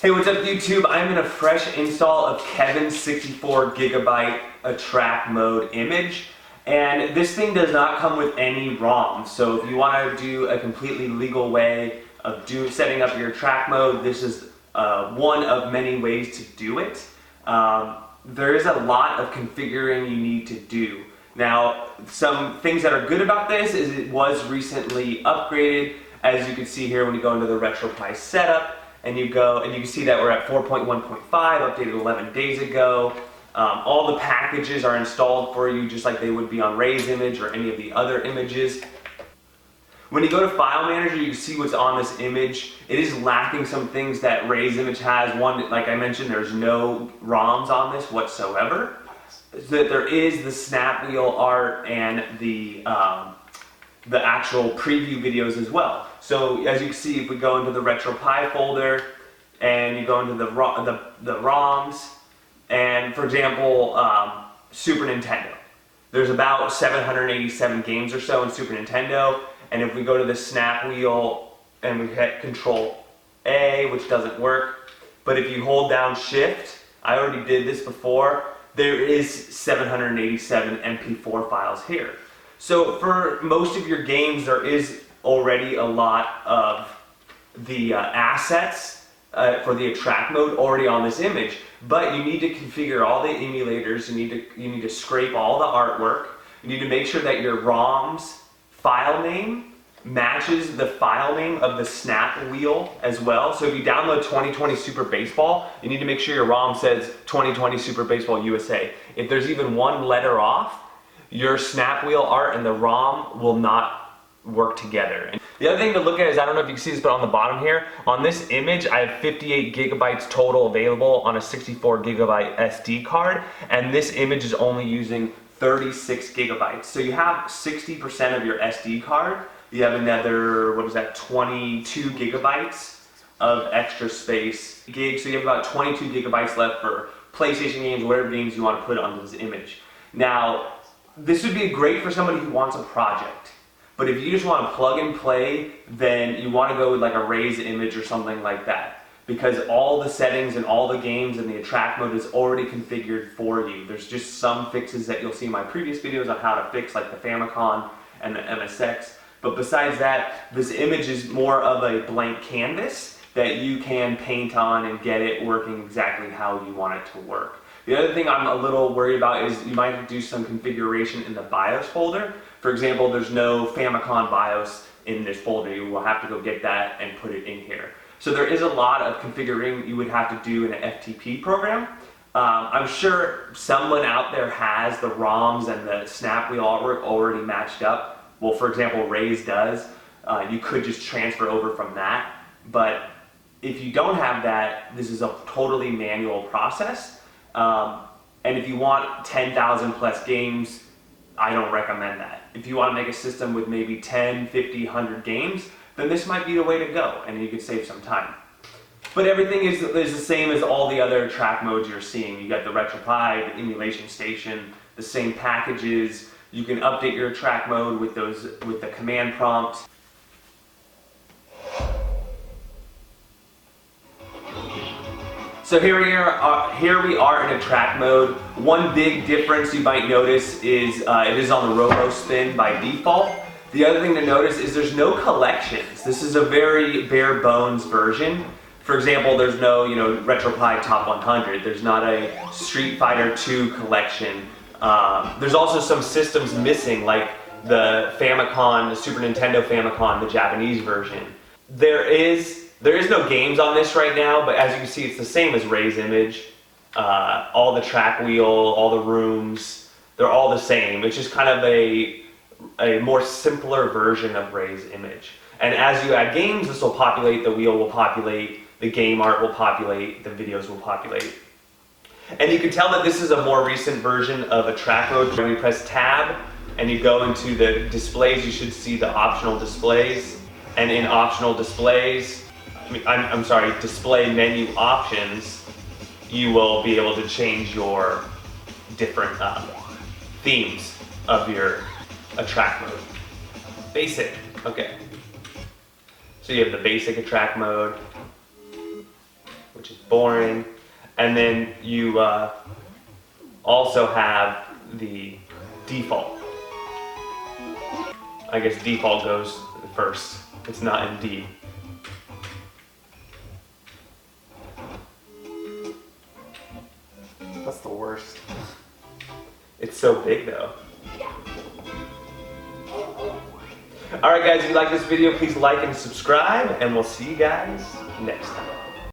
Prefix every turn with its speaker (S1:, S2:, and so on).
S1: Hey, what's up YouTube? I'm in a fresh install of Kevin's 64 gigabyte track mode image. And this thing does not come with any ROM. So if you want to do a completely legal way of setting up your track mode, this is one of many ways to do it. There is a lot of configuring you need to do. Now, some things that are good about this is it was recently upgraded. As you can see here when you go into the retropie setup, and you go and you can see that we're at 4.1.5, updated 11 days ago. All the packages are installed for you just like they would be on Ray's image or any of the other images. When you go to File Manager, you can see what's on this image. It is lacking some things that Ray's image has. One, like I mentioned, there's no ROMs on this whatsoever. So that there is the snap wheel art and the actual preview videos as well. So as you can see, if we go into the retropie folder and you go into the ROMs, and for example, Super Nintendo. There's about 787 games or so in Super Nintendo, and if we go to the snap wheel and we hit Control A, which doesn't work, but if you hold down Shift, I already did this before, there is 787 MP4 files here. So for most of your games, there is already a lot of the assets for the track mode already on this image, but you need to configure all the emulators. You need to scrape all the artwork. You need to make sure that your ROM's file name matches the file name of the snap wheel as well. So if you download 2020 Super Baseball, you need to make sure your ROM says 2020 Super Baseball USA. If there's even one letter off, your snap wheel art and the ROM will not work together. And the other thing to look at is, I don't know if you can see this, but on the bottom here, on this image, I have 58 gigabytes total available on a 64 gigabyte SD card, and this image is only using 36 gigabytes. So you have 60% of your SD card. You have another, what is that, 22 gigabytes of extra space gigs. So you have about 22 gigabytes left for PlayStation games, whatever games you want to put onto this image. Now, this would be great for somebody who wants a project. But if you just want to plug and play, then you want to go with like a Ray's image or something like that. Because all the settings and all the games and the track mode is already configured for you. There's just some fixes that you'll see in my previous videos on how to fix, like the Famicom and the MSX. But besides that, this image is more of a blank canvas that you can paint on and get it working exactly how you want it to work. The other thing I'm a little worried about is you might do some configuration in the BIOS folder. For example, there's no Famicom BIOS in this folder. You will have to go get that and put it in here. So there is a lot of configuring you would have to do in an FTP program. I'm sure someone out there has the ROMs and the snap wheel artwork already matched up. Well, for example, Ray's does. You could just transfer over from that. But if you don't have that, this is a totally manual process. And if you want 10,000 plus games, I don't recommend that. If you want to make a system with maybe 10, 50, 100 games, then this might be the way to go, and you could save some time. But everything is the same as all the other track modes you're seeing. You got the retropie, the emulation station, the same packages. You can update your track mode with the command prompts. So here we are in a track mode. One big difference you might notice is it is on the robo spin by default. The other thing to notice is there's no collections. This is a very bare bones version. For example, there's no retropie top 100. There's not a Street Fighter 2 collection. There's also some systems missing, like the Famicom, the Super Nintendo Famicom, the Japanese version. There is no games on this right now, but as you can see, it's the same as Ray's image. All the track wheel, all the rooms, they're all the same. It's just kind of a more simpler version of Ray's image. And as you add games, this will populate, the wheel will populate, the game art will populate, the videos will populate. And you can tell that this is a more recent version of a track mode. When you press tab and you go into the displays, you should see the optional displays. And in optional displays, display menu options, you will be able to change your different themes of your track mode. Basic, okay. So you have the basic track mode, which is boring. And then you also have the default. I guess default goes first. It's not in D. That's the worst. It's so big though. Alright guys, if you like this video, please like and subscribe, and we'll see you guys next time.